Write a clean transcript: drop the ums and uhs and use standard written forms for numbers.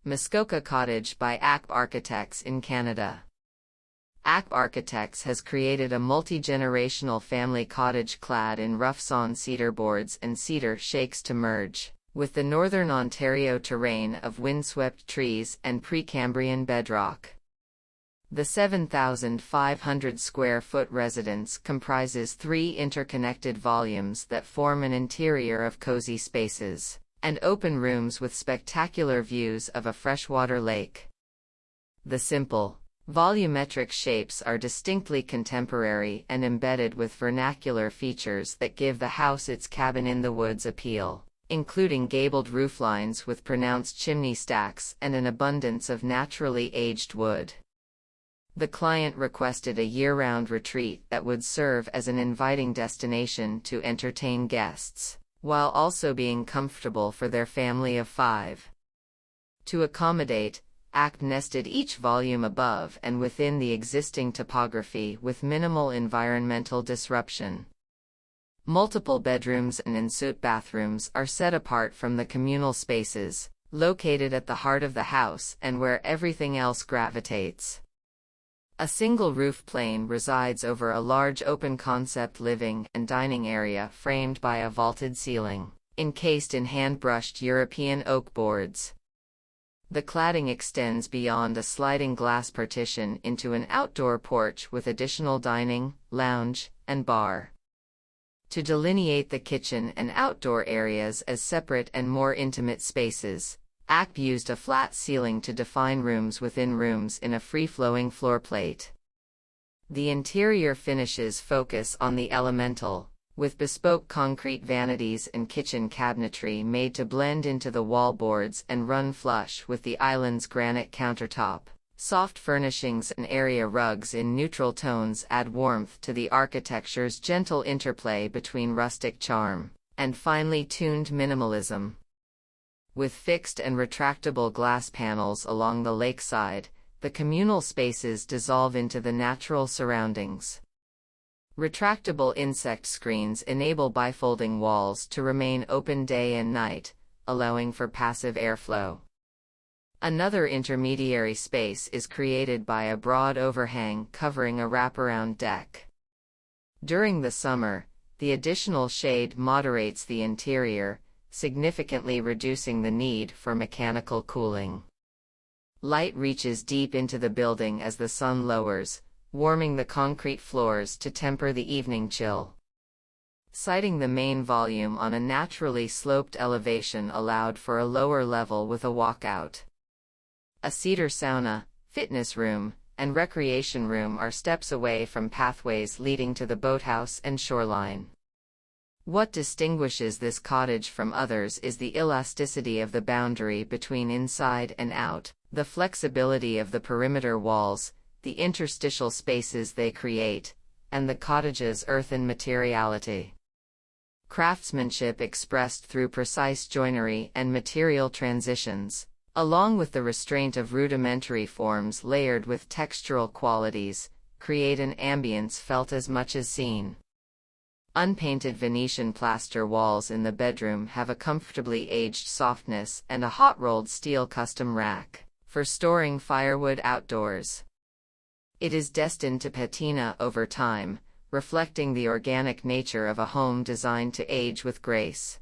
Muskoka Cottage by Akb Architects in Canada. Akb Architects has created a multi-generational family cottage clad in rough-sawn cedar boards and cedar shakes to merge with the northern Ontario terrain of windswept trees and Pre-Cambrian bedrock. The 7,500 square foot residence comprises 3 interconnected volumes that form an interior of cozy spaces and open rooms with spectacular views of a freshwater lake. The simple, volumetric shapes are distinctly contemporary and embedded with vernacular features that give the house its cabin-in-the-woods appeal, including gabled rooflines with pronounced chimney stacks and an abundance of naturally aged wood. The client requested a year-round retreat that would serve as an inviting destination to entertain guests, while also being comfortable for their family of 5. To accommodate, Akb nested each volume above and within the existing topography with minimal environmental disruption. Multiple bedrooms and ensuite bathrooms are set apart from the communal spaces, located at the heart of the house and where everything else gravitates. A single roof plane resides over a large open-concept living and dining area framed by a vaulted ceiling, encased in hand-brushed European oak boards. The cladding extends beyond a sliding glass partition into an outdoor porch with additional dining, lounge, and bar. To delineate the kitchen and outdoor areas as separate and more intimate spaces, Akb used a flat ceiling to define rooms within rooms in a free-flowing floor plate. The interior finishes focus on the elemental, with bespoke concrete vanities and kitchen cabinetry made to blend into the wallboards and run flush with the island's granite countertop. Soft furnishings and area rugs in neutral tones add warmth to the architecture's gentle interplay between rustic charm and finely tuned minimalism. With fixed and retractable glass panels along the lakeside, the communal spaces dissolve into the natural surroundings. Retractable insect screens enable bifolding walls to remain open day and night, allowing for passive airflow. Another intermediary space is created by a broad overhang covering a wraparound deck. During the summer, the additional shade moderates the interior, significantly reducing the need for mechanical cooling. Light reaches deep into the building as the sun lowers, warming the concrete floors to temper the evening chill. Siting the main volume on a naturally sloped elevation allowed for a lower level with a walkout. A cedar sauna, fitness room, and recreation room are steps away from pathways leading to the boathouse and shoreline. What distinguishes this cottage from others is the elasticity of the boundary between inside and out, the flexibility of the perimeter walls, the interstitial spaces they create, and the cottage's earthen materiality. Craftsmanship expressed through precise joinery and material transitions, along with the restraint of rudimentary forms layered with textural qualities, create an ambience felt as much as seen. Unpainted Venetian plaster walls in the bedroom have a comfortably aged softness and a hot-rolled steel custom rack for storing firewood outdoors. It is destined to patina over time, reflecting the organic nature of a home designed to age with grace.